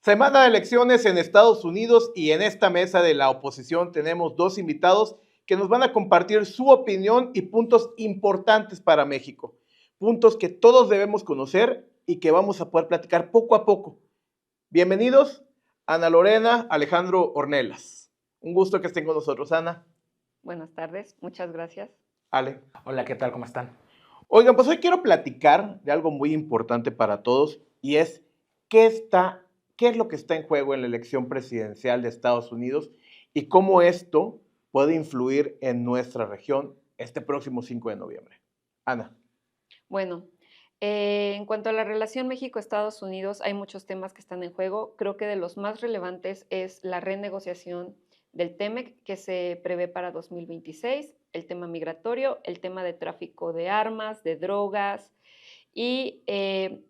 Semana de elecciones en Estados Unidos y en esta mesa de la oposición tenemos dos invitados que nos van a compartir su opinión y puntos importantes para México. Puntos que todos debemos conocer y que vamos a poder platicar poco a poco. Bienvenidos, Ana Lorena, Alejandro Ornelas. Un gusto que estén con nosotros, Ana. Buenas tardes, muchas gracias. Ale. Hola, ¿qué tal? ¿Cómo están? Oigan, pues hoy quiero platicar de algo muy importante para todos y es qué es lo que está en juego en la elección presidencial de Estados Unidos y cómo esto puede influir en nuestra región este próximo 5 de noviembre. Ana. Bueno, en cuanto a la relación México-Estados Unidos, hay muchos temas que están en juego. Creo que de los más relevantes es la renegociación del TEMEC que se prevé para 2026, el tema migratorio, el tema de tráfico de armas, de drogas, y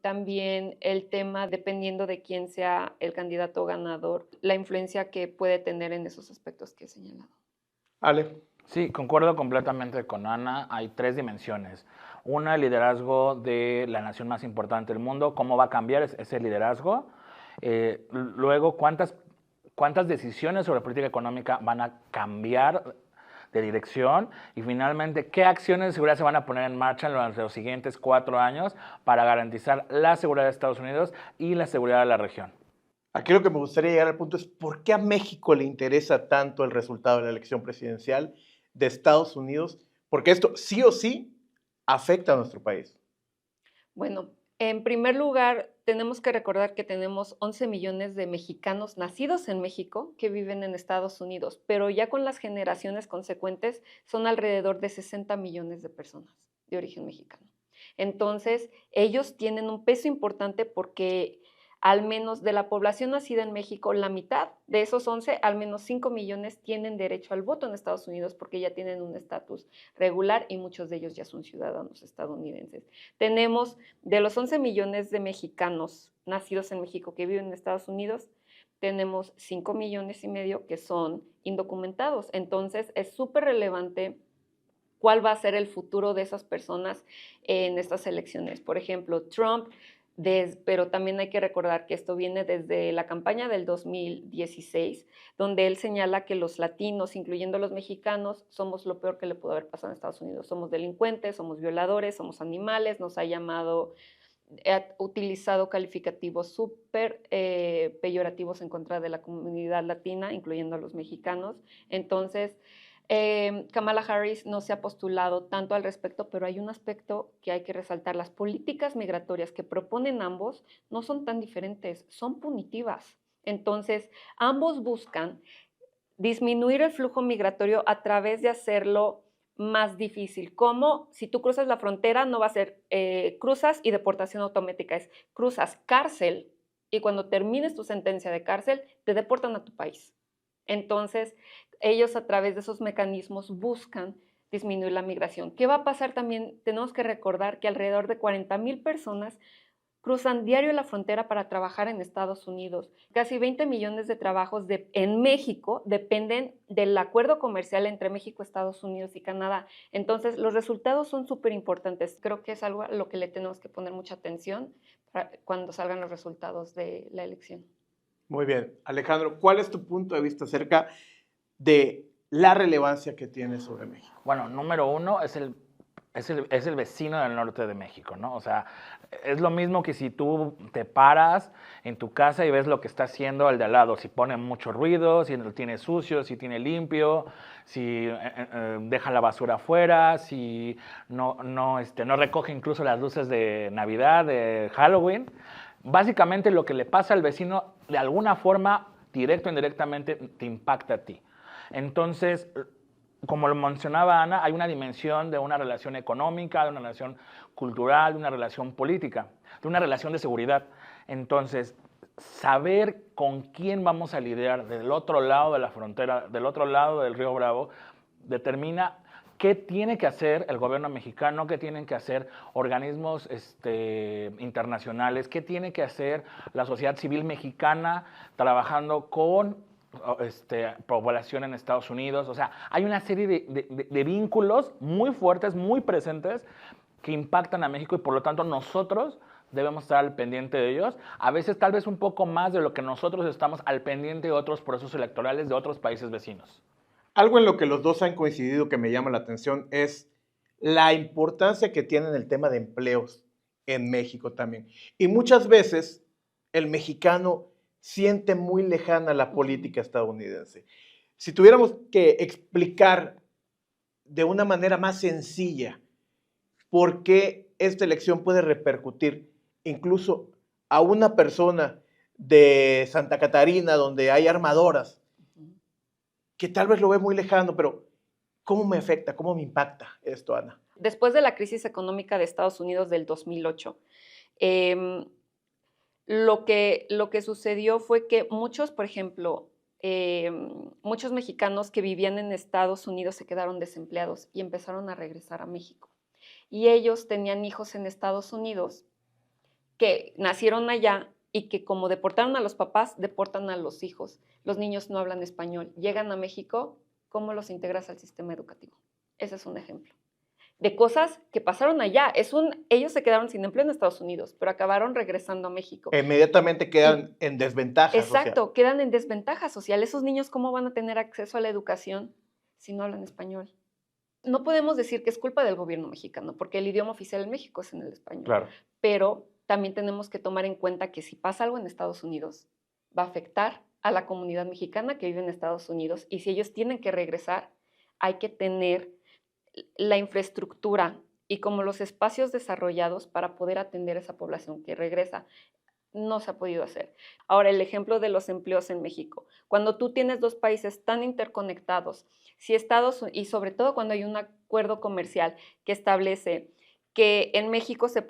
también el tema, dependiendo de quién sea el candidato ganador, la influencia que puede tener en esos aspectos que he señalado. Ale. Sí, concuerdo completamente con Ana. Hay tres dimensiones. Una, el liderazgo de la nación más importante del mundo. ¿Cómo va a cambiar ese liderazgo? Luego, ¿cuántas decisiones sobre política económica van a cambiar de dirección? Y finalmente, ¿qué acciones de seguridad se van a poner en marcha durante los siguientes 4 años para garantizar la seguridad de Estados Unidos y la seguridad de la región? Aquí lo que me gustaría llegar al punto es ¿por qué a México le interesa tanto el resultado de la elección presidencial de Estados Unidos? Porque esto sí o sí afecta a nuestro país. Bueno, en primer lugar, tenemos que recordar que tenemos 11 millones de mexicanos nacidos en México que viven en Estados Unidos, pero ya con las generaciones consecuentes son alrededor de 60 millones de personas de origen mexicano. Entonces, ellos tienen un peso importante porque al menos de la población nacida en México, la mitad de esos 11, al menos 5 millones tienen derecho al voto en Estados Unidos porque ya tienen un estatus regular y muchos de ellos ya son ciudadanos estadounidenses. Tenemos de los 11 millones de mexicanos nacidos en México que viven en Estados Unidos, tenemos 5 millones y medio que son indocumentados. Entonces, es súper relevante cuál va a ser el futuro de esas personas en estas elecciones. Por ejemplo, Trump, pero también hay que recordar que esto viene desde la campaña del 2016, donde él señala que los latinos, incluyendo los mexicanos, somos lo peor que le pudo haber pasado en Estados Unidos. Somos delincuentes, somos violadores, somos animales, nos ha utilizado calificativos súper peyorativos en contra de la comunidad latina, incluyendo a los mexicanos. Entonces, Kamala Harris no se ha postulado tanto al respecto, pero hay un aspecto que hay que resaltar. Las políticas migratorias que proponen ambos no son tan diferentes, son punitivas. Entonces, ambos buscan disminuir el flujo migratorio a través de hacerlo más difícil. Como si tú cruzas la frontera, no va a ser cruzas y deportación automática, es cruzas cárcel y cuando termines tu sentencia de cárcel, te deportan a tu país. Entonces, ellos a través de esos mecanismos buscan disminuir la migración. ¿Qué va a pasar también? Tenemos que recordar que alrededor de 40,000 personas cruzan diario la frontera para trabajar en Estados Unidos. Casi 20 millones de trabajos en México dependen del acuerdo comercial entre México, Estados Unidos y Canadá. Entonces, los resultados son súper importantes. Creo que es algo a lo que le tenemos que poner mucha atención cuando salgan los resultados de la elección. Muy bien. Alejandro, ¿cuál es tu punto de vista acerca de la relevancia que tiene sobre México? Bueno, número uno es el vecino del norte de México, ¿no? O sea, es lo mismo que si tú te paras en tu casa y ves lo que está haciendo el de al lado, si pone mucho ruido, si lo tiene sucio, si tiene limpio, si deja la basura afuera, si no recoge incluso las luces de Navidad, de Halloween. Básicamente lo que le pasa al vecino, de alguna forma, directo o indirectamente, te impacta a ti. Entonces, como lo mencionaba Ana, hay una dimensión de una relación económica, de una relación cultural, de una relación política, de una relación de seguridad. Entonces, saber con quién vamos a lidiar del otro lado de la frontera, del otro lado del río Bravo, determina qué tiene que hacer el gobierno mexicano, qué tienen que hacer organismos internacionales, qué tiene que hacer la sociedad civil mexicana trabajando con población en Estados Unidos. O sea, hay una serie de vínculos muy fuertes, muy presentes, que impactan a México y por lo tanto nosotros debemos estar al pendiente de ellos, a veces tal vez un poco más de lo que nosotros estamos al pendiente de otros procesos electorales de otros países vecinos. Algo en lo que los dos han coincidido que me llama la atención es la importancia que tiene el tema de empleos en México también. Y muchas veces el mexicano siente muy lejana la política estadounidense. Si tuviéramos que explicar de una manera más sencilla por qué esta elección puede repercutir incluso a una persona de Santa Catarina, donde hay armadoras, que tal vez lo ve muy lejano, pero ¿cómo me afecta? ¿Cómo me impacta esto, Ana? Después de la crisis económica de Estados Unidos del 2008, lo que sucedió fue que muchos, por ejemplo, muchos mexicanos que vivían en Estados Unidos se quedaron desempleados y empezaron a regresar a México. Y ellos tenían hijos en Estados Unidos que nacieron allá y que como deportaron a los papás, deportan a los hijos. Los niños no hablan español. Llegan a México, ¿cómo los integras al sistema educativo? Ese es un ejemplo de cosas que pasaron allá. Ellos se quedaron sin empleo en Estados Unidos, pero acabaron regresando a México. Inmediatamente quedan en desventaja social. Exacto, quedan en desventaja social. Esos niños, ¿cómo van a tener acceso a la educación si no hablan español? No podemos decir que es culpa del gobierno mexicano, porque el idioma oficial en México es en el español. Claro. Pero también tenemos que tomar en cuenta que si pasa algo en Estados Unidos, va a afectar a la comunidad mexicana que vive en Estados Unidos. Y si ellos tienen que regresar, hay que tener la infraestructura y como los espacios desarrollados para poder atender a esa población que regresa. No se ha podido hacer. Ahora, el ejemplo de los empleos en México. Cuando tú tienes dos países tan interconectados, y sobre todo cuando hay un acuerdo comercial que establece que en México se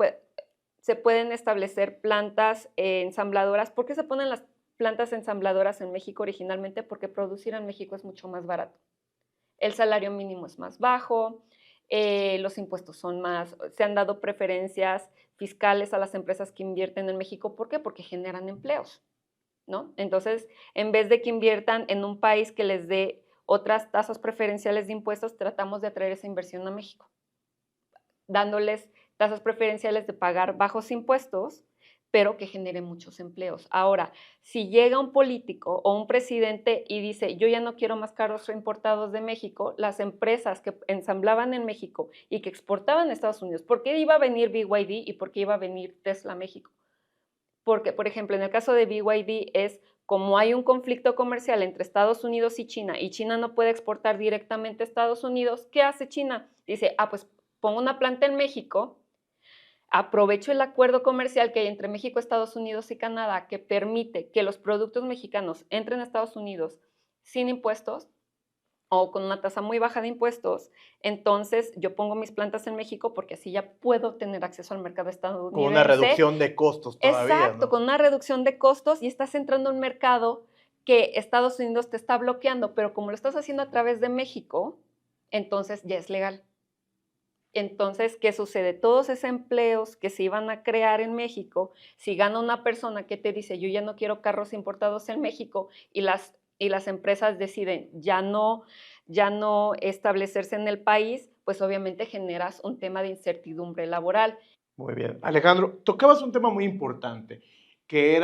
pueden establecer plantas ensambladoras. ¿Por qué se ponen las plantas ensambladoras en México originalmente? Porque producir en México es mucho más barato. El salario mínimo es más bajo, los impuestos son más, se han dado preferencias fiscales a las empresas que invierten en México. ¿Por qué? Porque generan empleos, ¿no? Entonces, en vez de que inviertan en un país que les dé otras tasas preferenciales de impuestos, tratamos de atraer esa inversión a México, dándoles tasas preferenciales de pagar bajos impuestos, pero que genere muchos empleos. Ahora, si llega un político o un presidente y dice, yo ya no quiero más carros importados de México, las empresas que ensamblaban en México y que exportaban a Estados Unidos, ¿por qué iba a venir BYD y por qué iba a venir Tesla a México? Porque, por ejemplo, en el caso de BYD es como hay un conflicto comercial entre Estados Unidos y China no puede exportar directamente a Estados Unidos, ¿qué hace China? Dice, pues pongo una planta en México, aprovecho el acuerdo comercial que hay entre México, Estados Unidos y Canadá que permite que los productos mexicanos entren a Estados Unidos sin impuestos o con una tasa muy baja de impuestos. Entonces yo pongo mis plantas en México porque así ya puedo tener acceso al mercado estadounidense. Con una reducción de costos todavía. Exacto, ¿no? Con una reducción de costos y estás entrando a un mercado que Estados Unidos te está bloqueando, pero como lo estás haciendo a través de México, entonces ya es legal. Entonces, ¿qué sucede? Todos esos empleos que se iban a crear en México, si gana una persona que te dice, yo ya no quiero carros importados en México, y las empresas deciden ya no establecerse en el país, pues obviamente generas un tema de incertidumbre laboral. Muy bien. Alejandro, tocabas un tema muy importante, que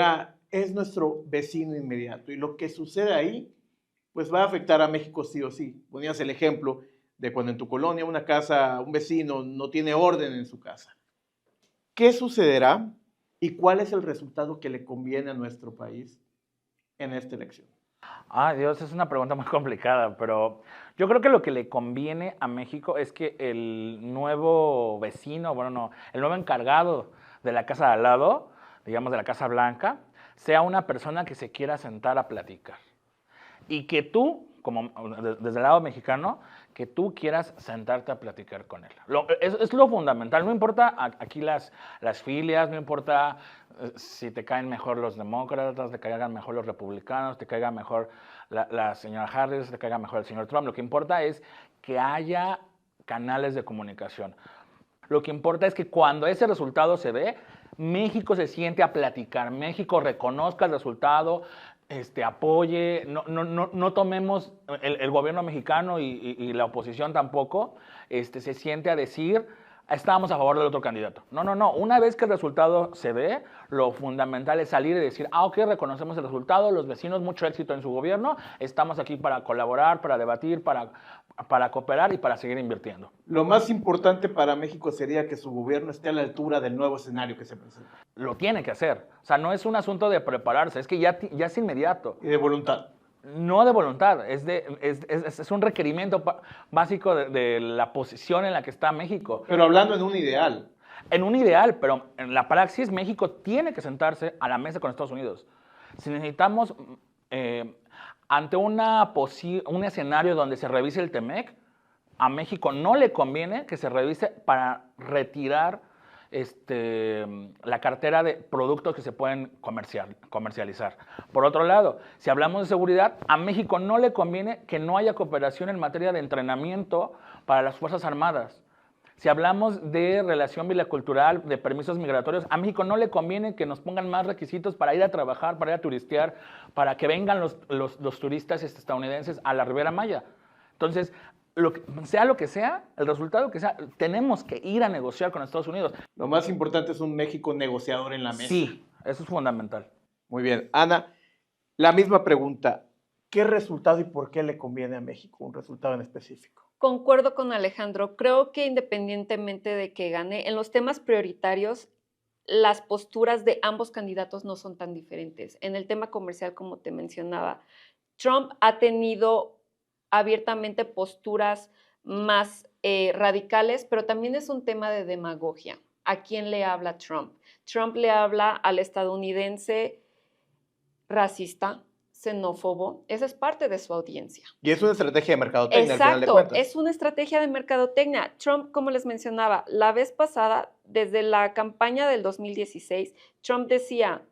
es nuestro vecino inmediato, y lo que sucede ahí, pues va a afectar a México sí o sí. Ponías el ejemplo de cuando en tu colonia un vecino no tiene orden en su casa. ¿Qué sucederá y cuál es el resultado que le conviene a nuestro país en esta elección? Dios, es una pregunta muy complicada, pero yo creo que lo que le conviene a México es que el nuevo vecino, el nuevo encargado de la casa de al lado, digamos de la Casa Blanca, sea una persona que se quiera sentar a platicar. Y que tú, como desde el lado mexicano, que tú quieras sentarte a platicar con él. Es lo fundamental. No importa aquí las filias, no importa si te caen mejor los demócratas, te caigan mejor los republicanos, te caiga mejor la señora Harris, te caiga mejor el señor Trump. Lo que importa es que haya canales de comunicación. Lo que importa es que cuando ese resultado se ve, México se siente a platicar, México reconozca el resultado, apoye, no tomemos el gobierno mexicano y la oposición tampoco, se siente a decir, estábamos a favor del otro candidato. No, no, no. Una vez que el resultado se dé, lo fundamental es salir y decir, ok, reconocemos el resultado, los vecinos, mucho éxito en su gobierno, estamos aquí para colaborar, para debatir, para cooperar y para seguir invirtiendo. Lo más importante para México sería que su gobierno esté a la altura del nuevo escenario que se presenta. Lo tiene que hacer. O sea, no es un asunto de prepararse, es que ya es inmediato. Y de voluntad. No de voluntad, es un requerimiento básico de la posición en la que está México. Pero hablando en un ideal. En un ideal, pero en la praxis México tiene que sentarse a la mesa con Estados Unidos. Si necesitamos, ante un escenario donde se revise el TEMEC, a México no le conviene que se revise para retirar la cartera de productos que se pueden comercializar. Por otro lado, si hablamos de seguridad, a México no le conviene que no haya cooperación en materia de entrenamiento para las Fuerzas Armadas. Si hablamos de relación bilateral, de permisos migratorios, a México no le conviene que nos pongan más requisitos para ir a trabajar, para ir a turistear, para que vengan los turistas estadounidenses a la Riviera Maya. Entonces, sea lo que sea, el resultado que sea, tenemos que ir a negociar con Estados Unidos. Lo más importante es un México negociador en la mesa. Sí, eso es fundamental. Muy bien. Ana, la misma pregunta. ¿Qué resultado y por qué le conviene a México un resultado en específico? Concuerdo con Alejandro. Creo que independientemente de que gane, en los temas prioritarios, las posturas de ambos candidatos no son tan diferentes. En el tema comercial, como te mencionaba, Trump ha tenido abiertamente posturas más radicales, pero también es un tema de demagogia. ¿A quién le habla Trump? Trump le habla al estadounidense racista, xenófobo. Esa es parte de su audiencia. Y es una estrategia de mercadotecnia. Exacto, al final de cuentas. es una estrategia de mercadotecnia. Trump, como les mencionaba, la vez pasada, desde la campaña del 2016, Trump decía,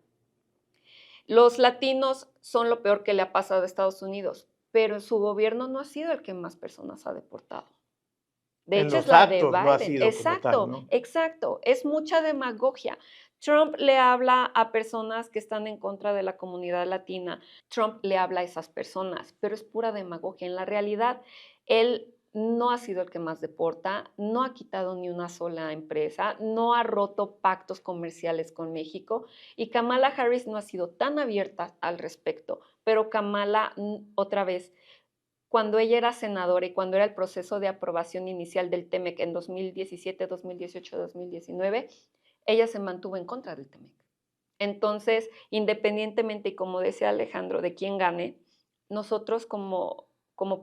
los latinos son lo peor que le ha pasado a Estados Unidos, pero su gobierno no ha sido el que más personas ha deportado. De hecho, es la de Biden. Exacto, exacto. Es mucha demagogia. Trump le habla a personas que están en contra de la comunidad latina. Trump le habla a esas personas, pero es pura demagogia. En la realidad, él no ha sido el que más deporta, no ha quitado ni una sola empresa, no ha roto pactos comerciales con México y Kamala Harris no ha sido tan abierta al respecto, pero Kamala, otra vez, cuando ella era senadora y cuando era el proceso de aprobación inicial del TEMEC en 2017, 2018, 2019, ella se mantuvo en contra del TEMEC. Entonces, independientemente, y como decía Alejandro, de quién gane, nosotros como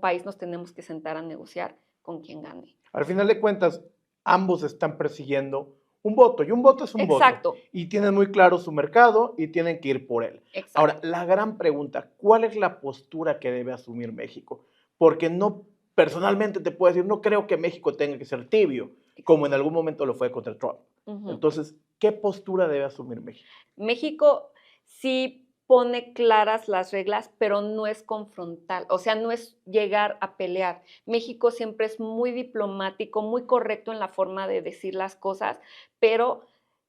país nos tenemos que sentar a negociar con quien gane. Al final de cuentas, ambos están persiguiendo un voto, y un voto es un Exacto. voto. Y tienen muy claro su mercado y tienen que ir por él. Exacto. Ahora, la gran pregunta, ¿cuál es la postura que debe asumir México? Porque no, personalmente te puedo decir, no creo que México tenga que ser tibio, como en algún momento lo fue contra Trump. Entonces, ¿qué postura debe asumir México? México sí pone claras las reglas, pero no es confrontal, o sea, no es llegar a pelear. México siempre es muy diplomático, muy correcto en la forma de decir las cosas, pero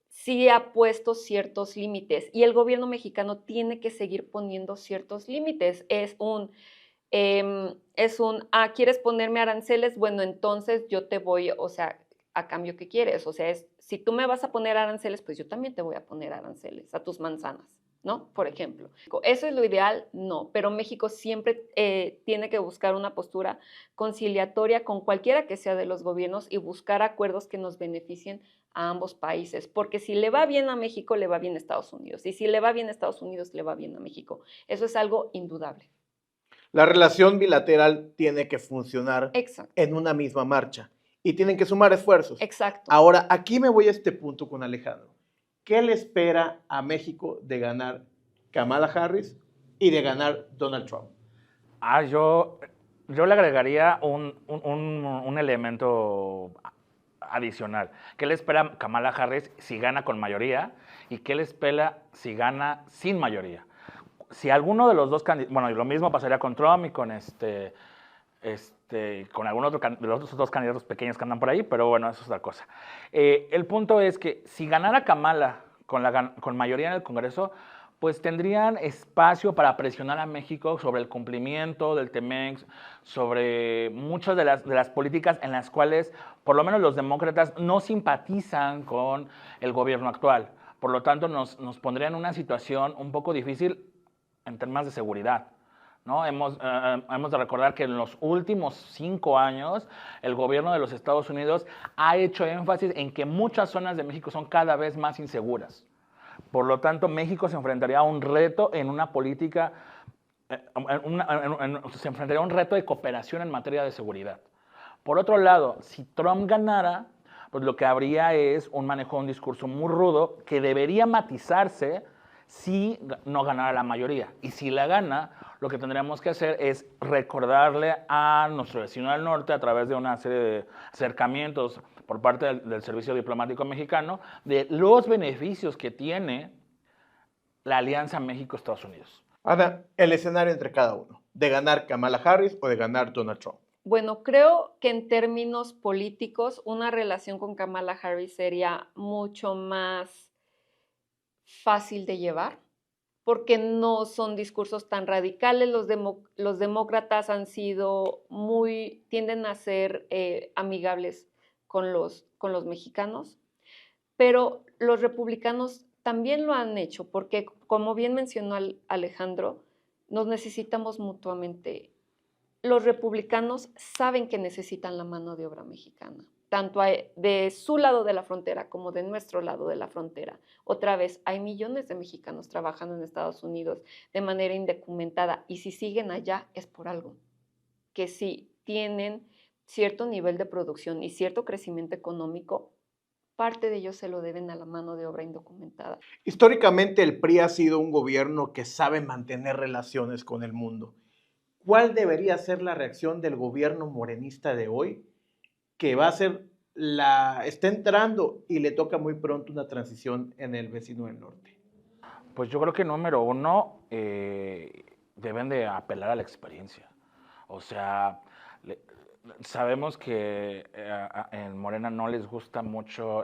sí ha puesto ciertos límites y el gobierno mexicano tiene que seguir poniendo ciertos límites. ¿Quieres ponerme aranceles? Bueno, entonces yo te voy, o sea, a cambio, ¿qué quieres? O sea, si tú me vas a poner aranceles, pues yo también te voy a poner aranceles a tus manzanas, ¿no? Por ejemplo. ¿Eso es lo ideal? No, pero México siempre tiene que buscar una postura conciliatoria con cualquiera que sea de los gobiernos y buscar acuerdos que nos beneficien a ambos países, porque si le va bien a México, le va bien a Estados Unidos, y si le va bien a Estados Unidos, le va bien a México. Eso es algo indudable. La relación bilateral tiene que funcionar Exacto. en una misma marcha y tienen que sumar esfuerzos. Exacto. Ahora, aquí me voy a este punto con Alejandro. ¿Qué le espera a México de ganar Kamala Harris y de ganar Donald Trump? Yo le agregaría un elemento adicional. ¿Qué le espera Kamala Harris si gana con mayoría? ¿Y qué le espera si gana sin mayoría? Si alguno de los dos candidatos, bueno, y lo mismo pasaría con Trump y con con algún otro de los otros dos candidatos pequeños que andan por ahí, pero bueno, eso es otra cosa. El punto es que si ganara Kamala con mayoría en el Congreso, pues tendrían espacio para presionar a México sobre el cumplimiento del TEMEC, sobre muchas de las políticas en las cuales por lo menos los demócratas no simpatizan con el gobierno actual. Por lo tanto, nos pondría en una situación un poco difícil en temas de seguridad, ¿no? Hemos de recordar que en los últimos 5 años el gobierno de los Estados Unidos ha hecho énfasis en que muchas zonas de México son cada vez más inseguras. Por lo tanto, México se enfrentaría a un reto en una política, se enfrentaría a un reto de cooperación en materia de seguridad. Por otro lado, si Trump ganara, pues lo que habría es un manejo de un discurso muy rudo que debería matizarse si no ganara la mayoría. Y si la gana, lo que tendríamos que hacer es recordarle a nuestro vecino del norte, a través de una serie de acercamientos por parte del Servicio Diplomático Mexicano, de los beneficios que tiene la alianza México-Estados Unidos. Ana, el escenario entre cada uno, de ganar Kamala Harris o de ganar Donald Trump. Bueno, creo que en términos políticos, una relación con Kamala Harris sería mucho más fácil de llevar, porque no son discursos tan radicales. Los demócratas tienden a ser amigables con los mexicanos, pero los republicanos también lo han hecho, porque como bien mencionó Alejandro, nos necesitamos mutuamente. Los republicanos saben que necesitan la mano de obra mexicana, tanto de su lado de la frontera como de nuestro lado de la frontera. Otra vez, hay millones de mexicanos trabajando en Estados Unidos de manera indocumentada, y si siguen allá es por algo, que si tienen cierto nivel de producción y cierto crecimiento económico, parte de ellos se lo deben a la mano de obra indocumentada. Históricamente el PRI ha sido un gobierno que sabe mantener relaciones con el mundo. ¿Cuál debería ser la reacción del gobierno morenista de hoy, que está entrando y le toca muy pronto una transición en el vecino del norte? Pues yo creo que número uno, deben de apelar a la experiencia. O sea, sabemos que en Morena no les gusta mucho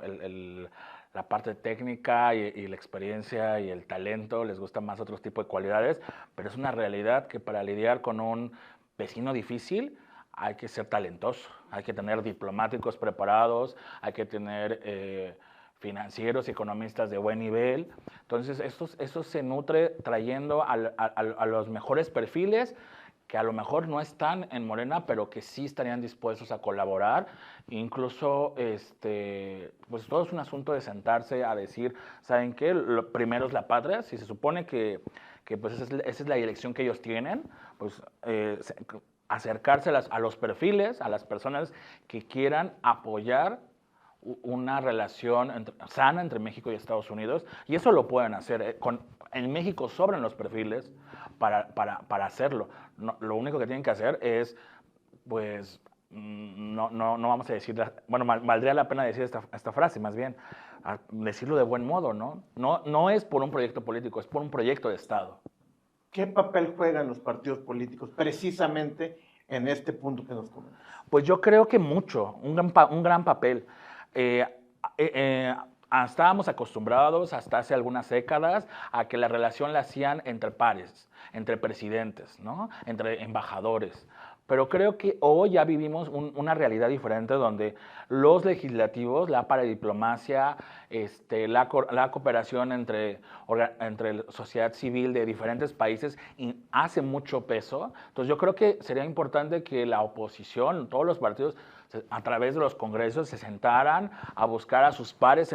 la parte técnica y la experiencia y el talento, les gusta más otro tipo de cualidades, pero es una realidad que para lidiar con un vecino difícil hay que ser talentoso, hay que tener diplomáticos preparados, hay que tener financieros y economistas de buen nivel. Entonces, esto se nutre trayendo a los mejores perfiles, que a lo mejor no están en Morena, pero que sí estarían dispuestos a colaborar. Incluso, pues todo es un asunto de sentarse a decir, ¿saben qué? Lo primero es la patria. Si se supone que pues esa es la dirección que ellos tienen, pues acercarse a los perfiles, a las personas que quieran apoyar una relación sana entre México y Estados Unidos, y eso lo pueden hacer. En México sobran los perfiles para hacerlo. No, lo único que tienen que hacer es, pues, no vamos a decir, bueno, valdría la pena decir esta frase, más bien, decirlo de buen modo, ¿no? No es por un proyecto político, es por un proyecto de Estado. ¿Qué papel juegan los partidos políticos precisamente en este punto que nos comentas? Pues yo creo que mucho, un gran papel. Estábamos acostumbrados hasta hace algunas décadas a que la relación la hacían entre pares, entre presidentes, ¿no? Entre embajadores. Pero creo que hoy ya vivimos una realidad diferente, donde los legislativos, la paradiplomacia, la cooperación entre sociedad civil de diferentes países hace mucho peso. Entonces yo creo que sería importante que la oposición, todos los partidos, a través de los congresos, se sentaran a buscar a sus pares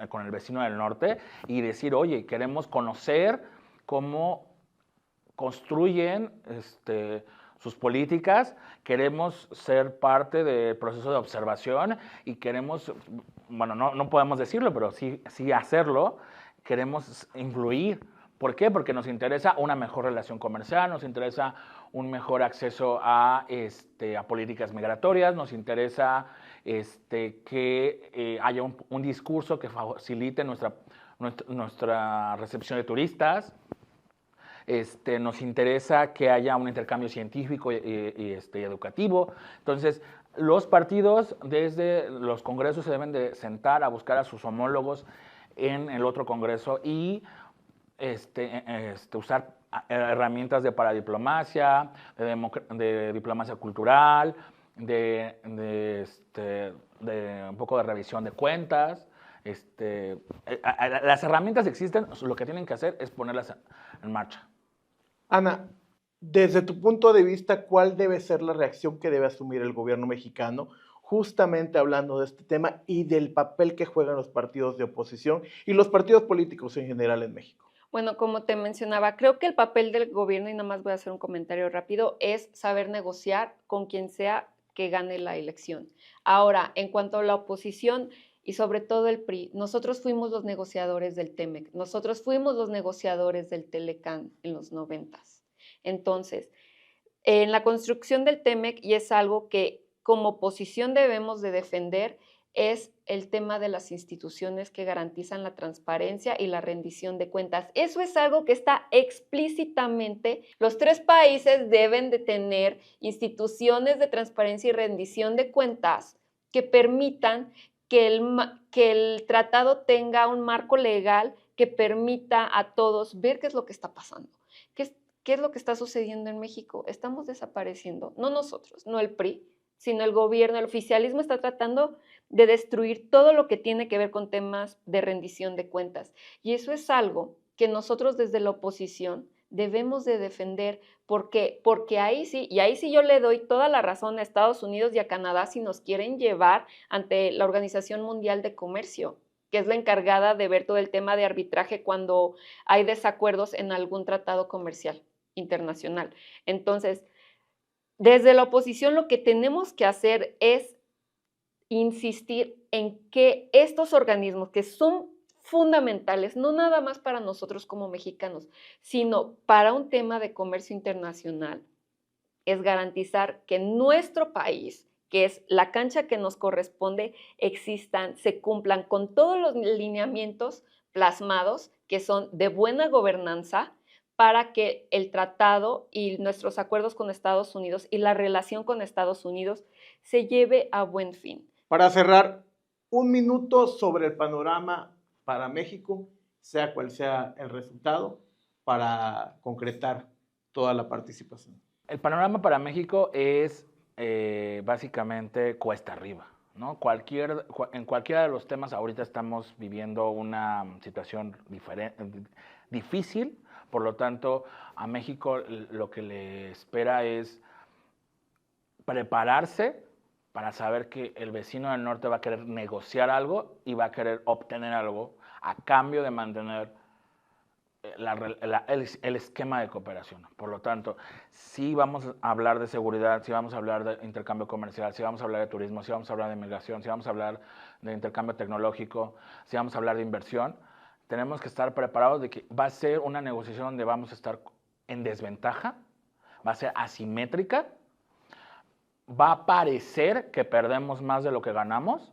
con el vecino del norte y decir, oye, queremos conocer cómo construyen sus políticas, queremos ser parte del proceso de observación y queremos, bueno, no podemos decirlo, pero sí hacerlo, queremos influir. ¿Por qué? Porque nos interesa una mejor relación comercial, nos interesa un mejor acceso a políticas migratorias, nos interesa que haya un discurso que facilite nuestra recepción de turistas. Nos interesa que haya un intercambio científico y educativo. Entonces, los partidos desde los congresos se deben de sentar a buscar a sus homólogos en el otro congreso y usar herramientas de paradiplomacia, de diplomacia cultural, de un poco de revisión de cuentas. Las herramientas existen, lo que tienen que hacer es ponerlas en marcha. Ana, desde tu punto de vista, ¿cuál debe ser la reacción que debe asumir el gobierno mexicano, justamente hablando de este tema y del papel que juegan los partidos de oposición y los partidos políticos en general en México? Bueno, como te mencionaba, creo que el papel del gobierno, y nada más voy a hacer un comentario rápido, es saber negociar con quien sea que gane la elección. Ahora, en cuanto a la oposición y sobre todo el PRI, nosotros fuimos los negociadores del TEMEC, nosotros fuimos los negociadores del Telecán en los 90s. Entonces, en la construcción del TEMEC, y es algo que como oposición debemos de defender, es el tema de las instituciones que garantizan la transparencia y la rendición de cuentas. Eso es algo que está explícitamente, los 3 países deben de tener instituciones de transparencia y rendición de cuentas que permitan que el tratado tenga un marco legal que permita a todos ver qué es lo que está pasando. ¿Qué es lo que está sucediendo en México? Estamos desapareciendo, no nosotros, no el PRI, sino el gobierno, el oficialismo está tratando de destruir todo lo que tiene que ver con temas de rendición de cuentas. Y eso es algo que nosotros desde la oposición debemos de defender, porque ahí sí, y ahí sí yo le doy toda la razón a Estados Unidos y a Canadá si nos quieren llevar ante la Organización Mundial de Comercio, que es la encargada de ver todo el tema de arbitraje cuando hay desacuerdos en algún tratado comercial internacional. Entonces, desde la oposición lo que tenemos que hacer es insistir en que estos organismos que son fundamentales, no nada más para nosotros como mexicanos, sino para un tema de comercio internacional, es garantizar que en nuestro país, que es la cancha que nos corresponde, existan, se cumplan con todos los lineamientos plasmados que son de buena gobernanza, para que el tratado y nuestros acuerdos con Estados Unidos y la relación con Estados Unidos se lleve a buen fin. Para cerrar, un minuto sobre el panorama para México, sea cual sea el resultado, para concretar toda la participación. El panorama para México es básicamente cuesta arriba, ¿no? En cualquiera de los temas ahorita estamos viviendo una situación difícil. Por lo tanto, a México lo que le espera es prepararse para saber que el vecino del norte va a querer negociar algo y va a querer obtener algo a cambio de mantener el esquema de cooperación. Por lo tanto, si vamos a hablar de seguridad, si vamos a hablar de intercambio comercial, si vamos a hablar de turismo, si vamos a hablar de migración, si vamos a hablar de intercambio tecnológico, si vamos a hablar de inversión, tenemos que estar preparados de que va a ser una negociación donde vamos a estar en desventaja, va a ser asimétrica, va a parecer que perdemos más de lo que ganamos,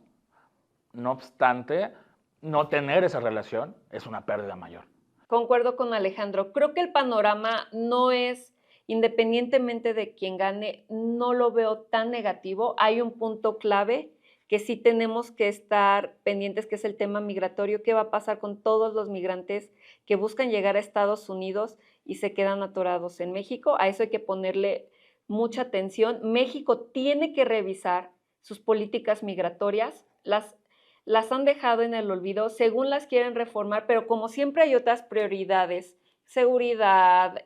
no obstante, no tener esa relación es una pérdida mayor. Concuerdo con Alejandro, creo que el panorama no es, independientemente de quién gane, no lo veo tan negativo. Hay un punto clave que sí tenemos que estar pendientes, que es el tema migratorio. ¿Qué va a pasar con todos los migrantes que buscan llegar a Estados Unidos y se quedan atorados en México? A eso hay que ponerle mucha atención. México tiene que revisar sus políticas migratorias, las han dejado en el olvido, según las quieren reformar, pero como siempre hay otras prioridades, seguridad,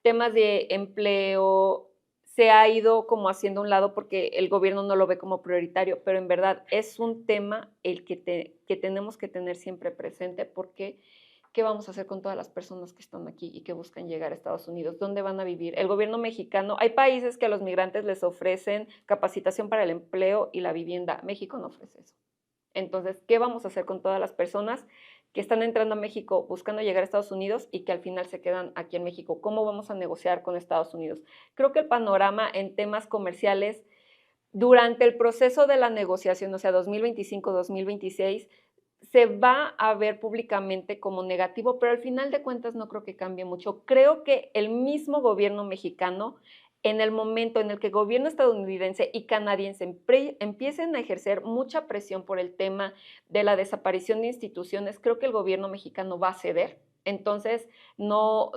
temas de empleo, se ha ido como haciendo a un lado porque el gobierno no lo ve como prioritario, pero en verdad es un tema el que tenemos que tener siempre presente, porque ¿qué vamos a hacer con todas las personas que están aquí y que buscan llegar a Estados Unidos? ¿Dónde van a vivir? El gobierno mexicano, hay países que a los migrantes les ofrecen capacitación para el empleo y la vivienda. México no ofrece eso. Entonces, ¿qué vamos a hacer con todas las personas que están entrando a México buscando llegar a Estados Unidos y que al final se quedan aquí en México? ¿Cómo vamos a negociar con Estados Unidos? Creo que el panorama en temas comerciales durante el proceso de la negociación, o sea, 2025-2026, se va a ver públicamente como negativo, pero al final de cuentas no creo que cambie mucho. Creo que el mismo gobierno mexicano en el momento en el que el gobierno estadounidense y canadiense empiecen a ejercer mucha presión por el tema de la desaparición de instituciones, creo que el gobierno mexicano va a ceder. Entonces, no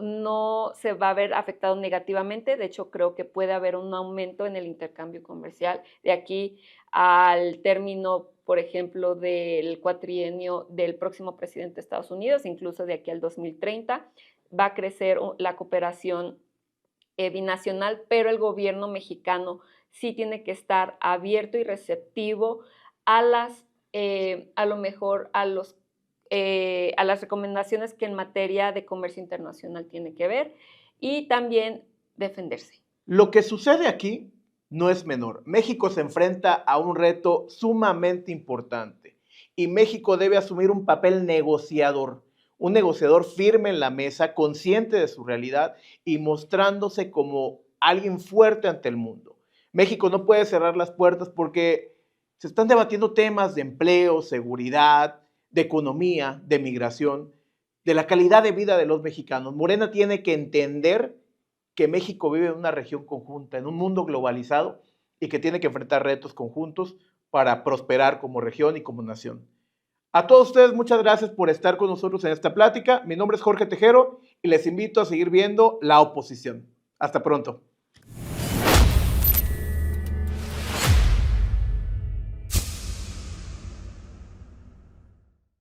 se va a ver afectado negativamente. De hecho, creo que puede haber un aumento en el intercambio comercial de aquí al término, por ejemplo, del cuatrienio del próximo presidente de Estados Unidos, incluso de aquí al 2030. Va a crecer la cooperación binacional, pero el gobierno mexicano sí tiene que estar abierto y receptivo a lo mejor a las recomendaciones que en materia de comercio internacional tiene que ver y también defenderse. Lo que sucede aquí no es menor. México se enfrenta a un reto sumamente importante y México debe asumir un papel negociador, un negociador firme en la mesa, consciente de su realidad y mostrándose como alguien fuerte ante el mundo. México no puede cerrar las puertas porque se están debatiendo temas de empleo, seguridad, de economía, de migración, de la calidad de vida de los mexicanos. Morena tiene que entender que México vive en una región conjunta, en un mundo globalizado y que tiene que enfrentar retos conjuntos para prosperar como región y como nación. A todos ustedes, muchas gracias por estar con nosotros en esta plática. Mi nombre es Jorge Tejero y les invito a seguir viendo La Oposición. Hasta pronto.